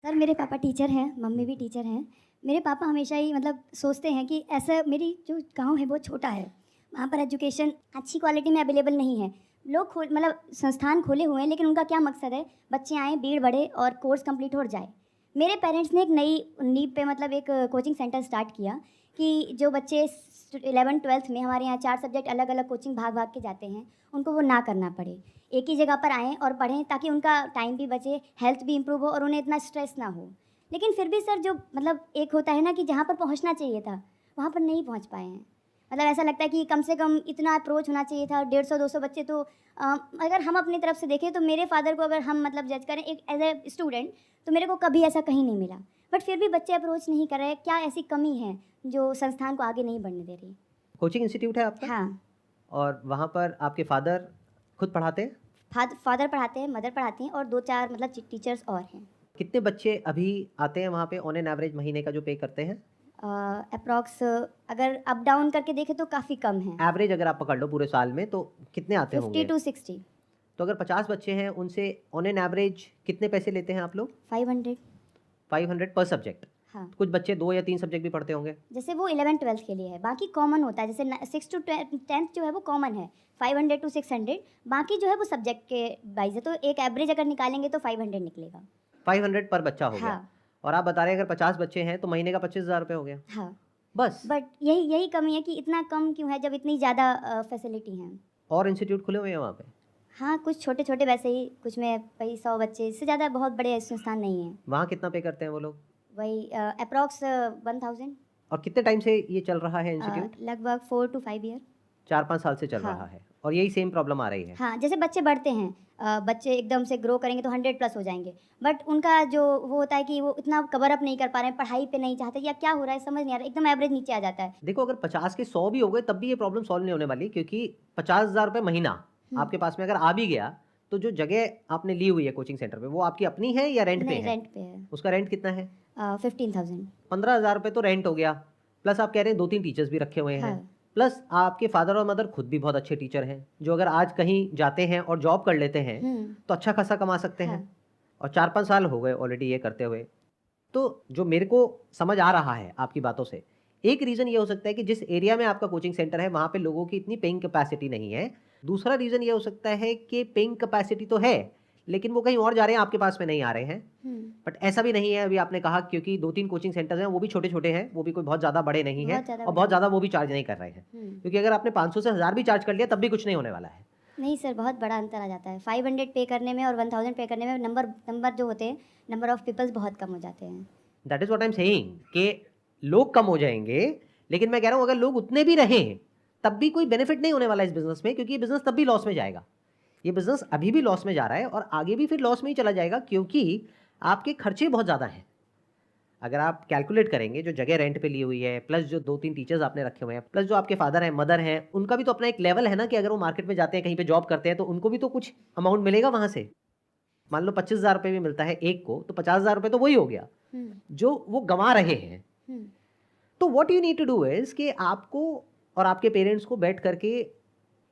Sir मेरे पापा teacher हैं, मम्मी भी टीचर हैं। मेरे पापा हमेशा ही मतलब सोचते हैं कि ऐसा मेरी जो गाँव है बहुत छोटा है, वहाँ पर एजुकेशन अच्छी क्वालिटी में अवेलेबल नहीं है। लोग खोल मतलब संस्थान खोले हुए हैं, लेकिन उनका क्या मकसद है, बच्चे आएँ, भीड़ बढ़े और कोर्स कंप्लीट हो जाए। मेरे पेरेंट्स ने एक नई नींव पे मतलब एक कोचिंग सेंटर स्टार्ट किया कि जो बच्चे 11th-12th में हमारे यहाँ 4 सब्जेक्ट अलग-अलग कोचिंग भाग-भाग के जाते हैं, उनको वो ना करना पड़े। एक ही जगह पर आएँ और पढ़ें ताकि उनका टाइम भी बचे, हेल्थ भी इम्प्रूव हो और उन्हें इतना स्ट्रेस ना हो। लेकिन फिर भी सर जो मतलब एक होता है ना कि जहाँ पर पहुँचना चाहिए था, वहाँ पर नहीं पहुँच पाए हैं। मतलब ऐसा लगता है कि कम से कम इतना अप्रोच होना चाहिए था, 150-200 बच्चे तो अगर हम अपनी तरफ से देखें तो मेरे फ़ादर को अगर हम मतलब जज करें एक एज़ ए स्टूडेंट, तो मेरे को कभी ऐसा कहीं नहीं मिला। बट फिर भी बच्चे अप्रोच नहीं कर रहे, क्या ऐसी कमी है जो संस्थान को आगे नहीं बढ़ने दे रही? कोचिंग इंस्टीट्यूट है आपका? हाँ, और वहाँ पर आपके फादर खुद पढ़ाते हैं? फादर पढ़ाते हैं, मदर पढ़ाती हैं और 2-4 मतलब टीचर्स और हैं। कितने बच्चे अभी आते हैं वहाँ पे ऑन एन एवरेज महीने का जो पे करते हैं? अप्रॉक्स अगर अप डाउन करके देखें तो काफ़ी कम है, एवरेज अगर आप पकड़ लो पूरे साल में तो कितने आते 50 होंगे? टू 60, तो अगर 50 बच्चे हैं उनसे ऑन एन एवरेज कितने पैसे लेते हैं आप लोग? 500। 500 पर सब्जेक्ट। हाँ, कुछ बच्चे 2 या 3 सब्जेक्ट भी पढ़ते होंगे। जैसे वो 11th-12th के लिए है, बाकी कॉमन होता है, जैसे 6 टू 10th जो है वो कॉमन है, 500 टू 600, बाकी जो है वो सब्जेक्ट के वाइज़ है, तो एक एवरेज अगर निकालेंगे तो 500 निकलेगा। 500 पर बच्चा हो गया। हाँ, और आप बता रहे हैं अगर 50 बच्चे हैं तो महीने का 25,000 रुपए हो गया। हाँ, बस। बट यही यही कमी है कि इतना कम क्यों है जब इतनी ज़्यादा फैसिलिटी हैं। और इंस्टीट्यूट खुले हुए हैं वहाँ पे? हाँ, कुछ छोटे-छोटे वैसे ही, कुछ में वही 100 बच्चे, इससे ज़्यादा बहुत बड़े संस्थान नहीं हैं। वहाँ कितना पे करते हैं वो लोग? वही अप्रॉक्स 1000। और कितने टाइम से ये चल रहा है इंस्टीट्यूट? लगभग 4 टू 5 ईयर। 4-5 साल से चल हाँ, रहा है और यही सेम प्रॉब्लम आ रही है। हाँ, जैसे बच्चे बढ़ते हैं, बच्चे एकदम से ग्रो करेंगे तो 100 प्लस हो जाएँगे। बट उनका जो वो होता है कि वो इतना कवर अप नहीं कर पा रहे हैं, पढ़ाई पे नहीं चाहते या क्या हो रहा है समझ नहीं आ रहा है, एकदम एवरेज नीचे आ जाता है। देखो अगर 50 के 100 भी हो गए तब भी ये प्रॉब्लम सॉल्व नहीं होने वाली, क्योंकि 50,000 रुपए महीना हुँ। आपके पास में अगर आ भी गया तो जो जगह आपने ली हुई है कोचिंग सेंटर पे वो आपकी अपनी है या रेंट पे नहीं, है? रेंट पे है। उसका रेंट कितना है? 15,000। 15,000 रुपए तो रेंट हो गया, प्लस आप कह रहे हैं 2-3 टीचर्स भी रखे हुए हैं, हाँ। प्लस आपके फादर और मदर खुद भी बहुत अच्छे टीचर हैं, जो अगर आज कहीं जाते हैं और जॉब कर लेते हैं हुँ। तो अच्छा खासा कमा सकते हैं। हाँ। और 4-5 साल हो गए ऑलरेडी ये करते हुए। तो जो मेरे को समझ आ रहा है आपकी बातों से, एक रीज़न ये हो सकता है कि जिस एरिया में आपका कोचिंग सेंटर है वहाँ पे लोगों की इतनी पेइंग कैपेसिटी नहीं है। दूसरा रीज़न ये हो सकता है कि पेइंग कैपेसिटी तो है, लेकिन वो कहीं और जा रहे हैं, आपके पास में नहीं आ रहे हैं। हुँ। बट ऐसा भी नहीं है, अभी आपने कहा, क्योंकि 2-3 कोचिंग सेंटर्स हैं, वो भी छोटे-छोटे हैं, वो भी कोई बहुत ज़्यादा बड़े नहीं हैं बहुत ज़्यादा और बड़े बहुत नहीं। ज़्यादा वो भी चार्ज नहीं कर रहे हैं। हुँ। क्योंकि अगर आपने 500 से 1000 भी चार्ज कर लिया तब भी कुछ नहीं होने वाला है। नहीं सर, बहुत बड़ा अंतर आ जाता है। 500 पे करने में और 1000 पे करने में नंबर जो होते हैं, नंबर ऑफ पीपल्स बहुत कम हो जाते हैं। That is what I am saying कि लोग कम हो जाएँगे, लेकिन मैं कह रहा हूँ अगर लोग उतने भी रहें, तब भी कोई बेनिफिट नहीं होने वाला इस बिज़नेस में, क्योंकि ये बिज़नेस तब भी लॉस में जाएगा। ये बिज़नेस अभी भी लॉस में जा रहा है और आगे भी फिर लॉस में ही चला जाएगा, क्योंकि आपके खर्चे बहुत ज़्यादा हैं। अगर आप कैलकुलेट करेंगे, जो जगह रेंट पे ली हुई है, प्लस जो 2-3 टीचर्स आपने रखे हुए हैं, प्लस जो आपके फादर हैं, मदर हैं, उनका भी तो अपना एक लेवल है ना कि अगर वो मार्केट में जाते हैं, कहीं पे जॉब करते हैं, तो उनको भी तो कुछ अमाउंट मिलेगा वहाँ से। मान लो 25,000 रुपए भी मिलता है एक को, तो 50,000 रुपए तो वही हो गया, हुँ। जो वो गँवा रहे हैं। हुँ। तो what you need to do is कि आपको और आपके पेरेंट्स को बैठ करके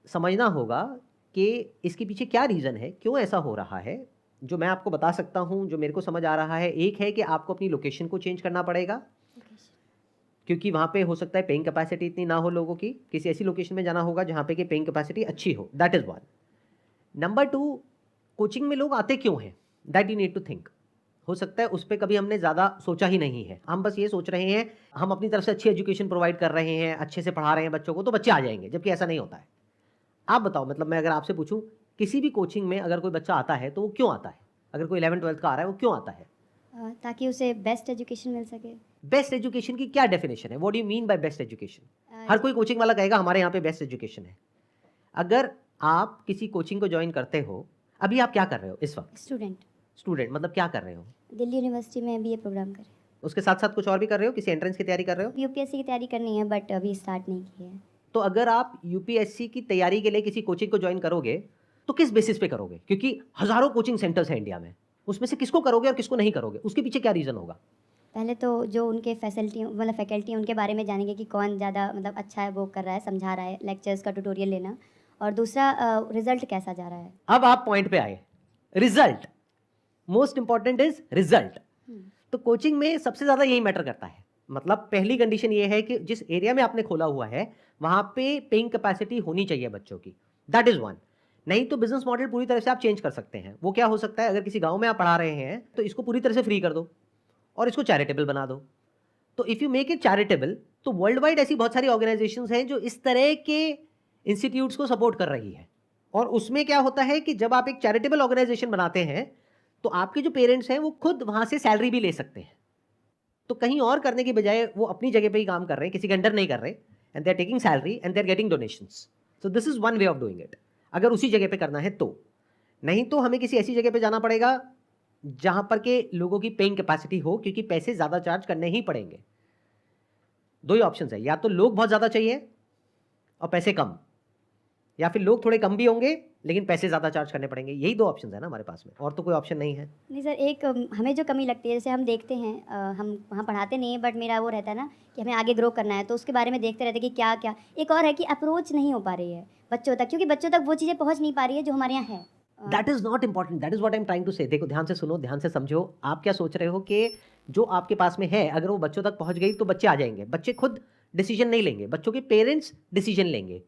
समझना होगा कि इसके पीछे क्या रीज़न है, क्यों ऐसा हो रहा है। जो मैं आपको बता सकता हूँ, जो मेरे को समझ आ रहा है, एक है कि आपको अपनी लोकेशन को चेंज करना पड़ेगा, क्योंकि वहाँ पे हो सकता है पेइंग कैपेसिटी इतनी ना हो लोगों की। किसी ऐसी लोकेशन में जाना होगा जहाँ पे कि पेइंग कैपेसिटी अच्छी हो, that is one. Number 2, coaching में लोग आते क्यों हैं, that you need to think. हो सकता है उस पे कभी हमने ज़्यादा सोचा ही नहीं है। हम बस ये सोच रहे हैं, हम अपनी तरफ से अच्छी एजुकेशन प्रोवाइड कर रहे हैं, अच्छे से पढ़ा रहे हैं बच्चों को, तो बच्चे आ जाएँगे, जबकि ऐसा नहीं होता है। आप बताओ, मतलब मैं अगर आपसे पूछूँ, किसी भी कोचिंग में अगर कोई बच्चा आता है, तो वो क्यों आता है? अगर कोई 11th-12th का आ रहा है, वो क्यों आता है? ताकि उसे बेस्ट एजुकेशन मिल सके। बेस्ट एजुकेशन की क्या डेफिनेशन है? What do you mean by best education? Uh, हर कोई कोचिंग वाला कहेगा हमारे यहाँ पे बेस्ट एजुकेशन है। अगर आप किसी कोचिंग को जॉइन करते हो, अभी आप क्या कर रहे हो इस वक़्त? स्टूडेंट स्टूडेंट मतलब क्या कर रहे हो? दिल्ली यूनिवर्सिटी में बीए प्रोग्राम कर रहे हैं। उसके साथ-साथ कुछ और भी कर रहे हो? किसी एंट्रेंस की तैयारी कर रहे हो? यूपीएससी की तैयारी करनी है बट अभी स्टार्ट नहीं की है। तो अगर आप यूपीएससी की तैयारी के लिए किसी कोचिंग को जॉइन करोगे, तो किस बेसिस पे करोगे? क्योंकि हज़ारों कोचिंग सेंटर्स हैं इंडिया में। उसमें से किसको करोगे और किसको नहीं करोगे? उसके पीछे क्या रीज़न होगा? पहले तो जो उनके फैकल्टी हैं उनके बारे में जानेंगे कि कौन ज़्यादा मतलब अच्छा है, वो कर रहा है, समझा रहा है, लेक्चर्स का ट्यूटोरियल लेना, और दूसरा रिज़ल्ट कैसा जा रहा है। अब आप पॉइंट पे आए। Result, most important is result. तो कोचिंग में सबसे ज़्यादा यही मैटर करता है। मतलब पहली कंडीशन ये है कि जिस एरिया में आपने खोला हुआ है वहाँ पे पेइंग कैपेसिटी होनी चाहिए बच्चों की, दैट इज़ वन। नहीं तो बिजनेस मॉडल पूरी तरह से आप चेंज कर सकते हैं। वो क्या हो सकता है, अगर किसी गाँव में आप पढ़ा रहे हैं तो इसको पूरी तरह से फ्री कर दो और इसको चैरिटेबल बना दो। तो if you make it charitable, तो वर्ल्ड वाइड ऐसी बहुत सारी ऑर्गेनाइजेशंस हैं जो इस तरह के इंस्टीट्यूट्स को सपोर्ट कर रही है। और उसमें क्या होता है कि जब आप एक चैरिटेबल ऑर्गेनाइजेशन बनाते हैं तो आपके जो पेरेंट्स हैं वो खुद वहाँ से सैलरी भी ले सकते हैं। तो कहीं और करने की बजाय वो अपनी जगह पे ही काम कर रहे हैं, किसी के अंडर नहीं कर रहे, and they are taking salary and they are getting donations. So this is one way of doing it, अगर उसी जगह पे करना है तो। नहीं तो हमें किसी ऐसी जगह पे जाना पड़ेगा जहां पर के लोगों की पेइंग कैपेसिटी हो, क्योंकि पैसे ज़्यादा चार्ज करने ही पड़ेंगे। दो ही ऑप्शन है, या तो लोग बहुत ज़्यादा चाहिए और पैसे कम, या फिर लोग थोड़े कम भी होंगे लेकिन पैसे ज़्यादा चार्ज करने पड़ेंगे। यही दो ऑप्शन है ना हमारे पास में, और तो कोई ऑप्शन नहीं है। नहीं सर, एक हमें जो कमी लगती है, जैसे हम देखते हैं, हम वहाँ पढ़ाते नहीं हैं, बट मेरा वो रहता है ना कि हमें आगे ग्रो करना है, तो उसके बारे में देखते रहते हैं कि क्या क्या। एक और है कि अप्रोच नहीं हो पा रही है बच्चों तक, क्योंकि बच्चों तक वो चीज़ें पहुँच नहीं पा रही है जो हमारे यहाँ है। That is not important, that is what I am trying to say. देखो, ध्यान से सुनो, ध्यान से समझो। आप क्या सोच रहे हो कि जो आपके पास में है अगर वो बच्चों तक पहुंच गई तो बच्चे आ जाएंगे। बच्चे खुद डिसीजन नहीं लेंगे, बच्चों के पेरेंट्स डिसीजन लेंगे।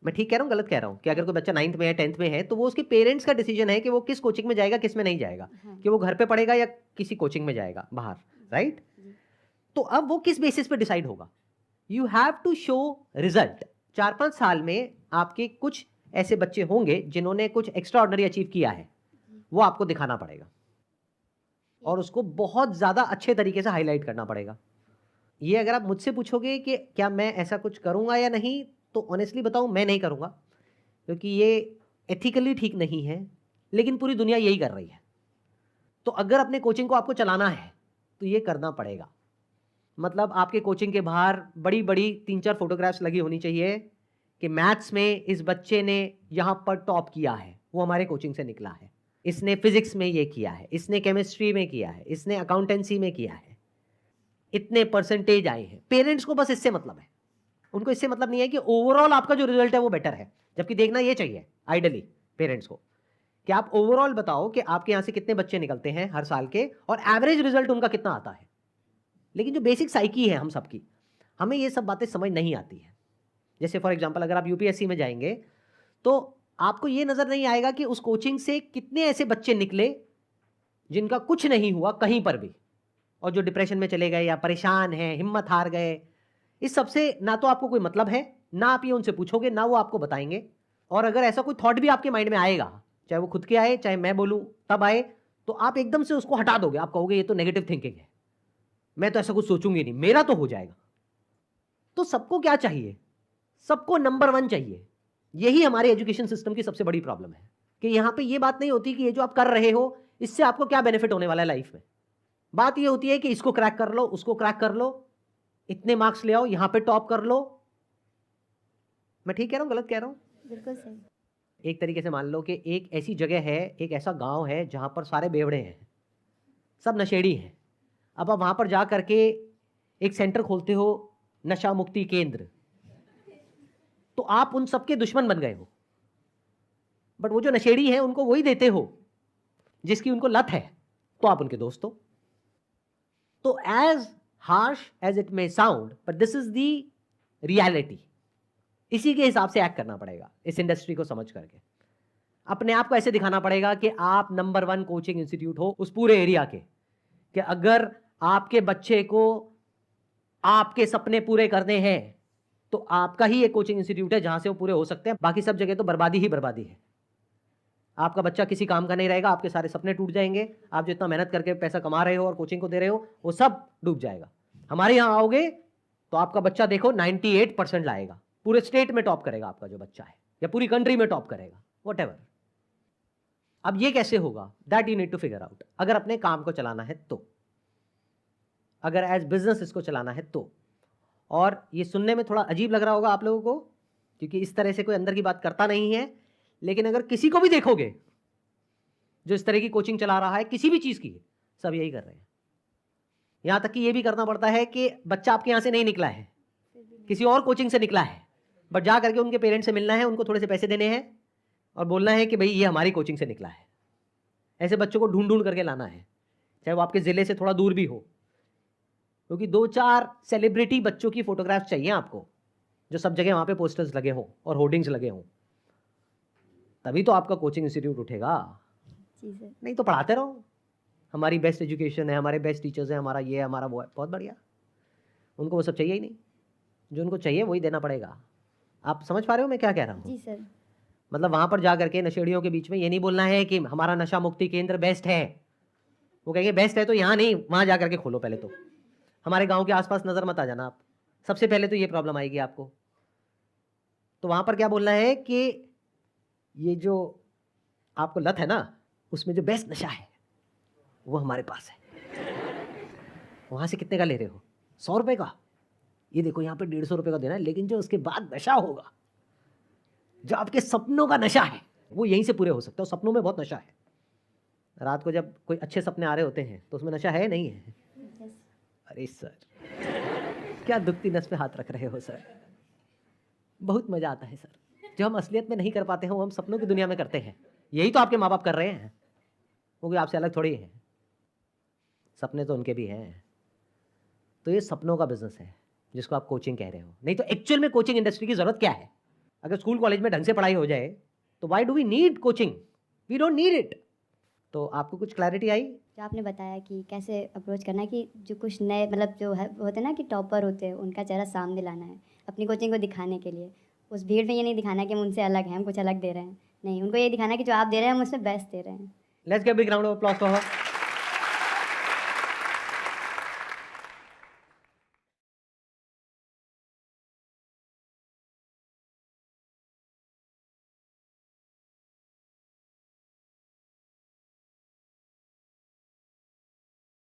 मैं ठीक कह रहा हूँ, गलत कह रहा हूँ? कि अगर कोई बच्चा 9th में है, 10th में है, तो वो उसके पेरेंट्स का डिसीजन है कि वो किस कोचिंग में जाएगा, किस में नहीं जाएगा। कि वो घर पे पढ़ेगा या किसी कोचिंग में जाएगा बाहर, राइट? तो अब वो किस बेसिस पे डिसाइड होगा? You have to show result. 4-5 साल में आपके कुछ ऐसे बच्चे होंगे जिन्होंने कुछ एक्स्ट्रा ऑर्डिनरी अचीव किया है, वो आपको दिखाना पड़ेगा और उसको बहुत ज़्यादा अच्छे तरीके से हाईलाइट करना पड़ेगा। ये अगर आप मुझसे पूछोगे कि क्या मैं ऐसा कुछ करूँगा या नहीं, तो ऑनेस्टली बताऊँ, मैं नहीं करूँगा, क्योंकि ये एथिकली ठीक नहीं है, लेकिन पूरी दुनिया यही कर रही है। तो अगर अपने कोचिंग को आपको चलाना है तो ये करना पड़ेगा। मतलब आपके कोचिंग के बाहर बड़ी बड़ी 3-4 फोटोग्राफ्स लगी होनी चाहिए कि मैथ्स में इस बच्चे ने यहाँ पर टॉप किया है, वो हमारे कोचिंग से निकला है। इसने फिजिक्स में ये किया है, इसने केमिस्ट्री में किया है, इसने अकाउंटेंसी में किया है, इतने परसेंटेज आए हैं। पेरेंट्स को बस इससे मतलब है, उनको इससे मतलब नहीं है कि ओवरऑल आपका जो रिजल्ट है वो बेटर है। जबकि देखना ये चाहिए आइडली पेरेंट्स को कि आप ओवरऑल बताओ कि आपके यहाँ से कितने बच्चे निकलते हैं हर साल के और एवरेज रिजल्ट उनका कितना आता है। लेकिन जो बेसिक साइकी है हम सबकी, हमें ये सब बातें समझ नहीं आती है। जैसे फॉर एग्जांपल अगर आप यूपीएससी में जाएंगे तो आपको ये नज़र नहीं आएगा कि उस कोचिंग से कितने ऐसे बच्चे निकले जिनका कुछ नहीं हुआ कहीं पर भी, और जो डिप्रेशन में चले गए या परेशान हैं, हिम्मत हार गए। इस सब से ना तो आपको कोई मतलब है, ना आप ये उनसे पूछोगे, ना वो आपको बताएंगे। और अगर ऐसा कोई थॉट भी आपके माइंड में आएगा, चाहे वो खुद के आए चाहे मैं बोलूँ तब आए, तो आप एकदम से उसको हटा दोगे। आप कहोगे ये तो नेगेटिव थिंकिंग है, मैं तो ऐसा कुछ सोचूंगी नहीं, मेरा तो हो जाएगा। तो सबको क्या चाहिए? सबको नंबर 1 चाहिए। यही हमारे एजुकेशन सिस्टम की सबसे बड़ी प्रॉब्लम है कि यहाँ पे ये बात नहीं होती कि ये जो आप कर रहे हो इससे आपको क्या बेनिफिट होने वाला है लाइफ में। बात ये होती है कि इसको क्रैक कर लो, उसको क्रैक कर लो, इतने मार्क्स ले आओ, यहाँ पे टॉप कर लो। मैं ठीक कह रहा हूँ, गलत कह रहा हूँ? बिल्कुल सही। एक तरीके से मान लो कि एक ऐसी जगह है, एक ऐसा गांव है जहाँ पर सारे बेवड़े हैं, सब नशेड़ी हैं। अब आप वहाँ पर जा करके एक सेंटर खोलते हो, नशा मुक्ति केंद्र, तो आप उन सबके दुश्मन बन गए हो। बट वो जो नशेड़ी हैं उनको वही देते हो जिसकी उनको लत है, तो आप उनके दोस्त हो। तो as harsh as it may sound, but this is the reality. इसी के हिसाब से एक्ट करना पड़ेगा इस इंडस्ट्री को समझ करके। अपने आप को ऐसे दिखाना पड़ेगा कि आप नंबर 1 कोचिंग इंस्टीट्यूट हो उस पूरे एरिया के, कि अगर आपके बच्चे को आपके सपने पूरे करने हैं तो आपका ही एक कोचिंग इंस्टीट्यूट है जहां से वो पूरे हो सकते हैं। बाकी सब जगह तो बर्बादी ही बर्बादी है। आपका बच्चा किसी काम का नहीं रहेगा, आपके सारे सपने टूट जाएंगे, आप जो इतना मेहनत करके पैसा कमा रहे हो और कोचिंग को दे रहे हो वो सब डूब जाएगा। हमारे यहाँ आओगे तो आपका बच्चा देखो 98% लाएगा, पूरे स्टेट में टॉप करेगा आपका जो बच्चा है, या पूरी कंट्री में टॉप करेगा, व्हाटएवर। अब ये कैसे होगा? That you need to figure out. अगर अपने काम को चलाना है तो, अगर एज बिजनेस इसको चलाना है तो। और ये सुनने में थोड़ा अजीब लग रहा होगा आप लोगों को, क्योंकि इस तरह से कोई अंदर की बात करता नहीं है। लेकिन अगर किसी को भी देखोगे जो इस तरह की कोचिंग चला रहा है किसी भी चीज़ की, सब यही कर रहे हैं। यहाँ तक कि ये भी करना पड़ता है कि बच्चा आपके यहाँ से नहीं निकला है, किसी और कोचिंग से निकला है, बट जा करके उनके पेरेंट्स से मिलना है, उनको थोड़े से पैसे देने हैं और बोलना है कि भाई ये हमारी कोचिंग से निकला है। ऐसे बच्चों को ढूंढ ढूंढ करके लाना है, चाहे वो आपके ज़िले से थोड़ा दूर भी हो, क्योंकि 2-4 सेलिब्रिटी बच्चों की फ़ोटोग्राफ चाहिए आपको, जो सब जगह वहाँ पे पोस्टर्स लगे हों और होर्डिंग्स लगे हों, तभी तो आपका कोचिंग इंस्टीट्यूट उठेगा। जी सर। नहीं तो पढ़ाते रहो, हमारी बेस्ट एजुकेशन है, हमारे बेस्ट टीचर्स हैं, हमारा ये है, हमारा वो है, बहुत बढ़िया। उनको वो सब चाहिए ही नहीं, जो उनको चाहिए वही देना पड़ेगा। आप समझ पा रहे हो मैं क्या कह रहा हूँ? जी सर। मतलब वहाँ पर जा करके नशेड़ियों के बीच में ये नहीं बोलना है कि हमारा नशा मुक्ति केंद्र बेस्ट है। वो कहेंगे बेस्ट है तो यहाँ नहीं, वहाँ जा करके खोलो पहले तो। हमारे गांव के आसपास नज़र मत आ जाना आप, सबसे पहले तो ये प्रॉब्लम आएगी आपको। तो वहाँ पर क्या बोलना है कि ये जो आपको लत है ना, उसमें जो बेस्ट नशा है वो हमारे पास है। वहाँ से कितने का ले रहे हो? 100 रुपये का? ये देखो यहाँ पे 150 रुपये का देना है, लेकिन जो उसके बाद नशा होगा, जो आपके सपनों का नशा है, वो यहीं से पूरे हो सकता है। सपनों में बहुत नशा है। रात को जब कोई अच्छे सपने आ रहे होते हैं तो उसमें नशा है नहीं है? अरे सर, क्या दुखती नस पे हाथ रख रहे हो सर। बहुत मज़ा आता है सर, जो हम असलियत में नहीं कर पाते हैं वो हम सपनों की दुनिया में करते हैं। यही तो आपके माँ बाप कर रहे हैं, क्योंकि आपसे अलग थोड़ी है, सपने तो उनके भी हैं। तो ये सपनों का बिजनेस है जिसको आप कोचिंग कह रहे हो। नहीं तो एक्चुअल में कोचिंग इंडस्ट्री की ज़रूरत क्या है? अगर स्कूल कॉलेज में ढंग से पढ़ाई हो जाए तो why do we need coaching? We don't need it. तो आपको कुछ क्लैरिटी आई? जो आपने बताया कि कैसे अप्रोच करना है, कि जो कुछ नए मतलब जो है होते हैं ना कि टॉपर होते हैं, उनका चेहरा सामने लाना है अपनी कोचिंग को दिखाने के लिए। उस भीड़ में ये नहीं दिखाना है कि हम उनसे अलग हैं, हम कुछ अलग दे रहे हैं। नहीं, उनको ये दिखाना है कि जो आप दे रहे हैं हम उसमें बेस्ट दे रहे हैं। Let's give a big round of applause for her.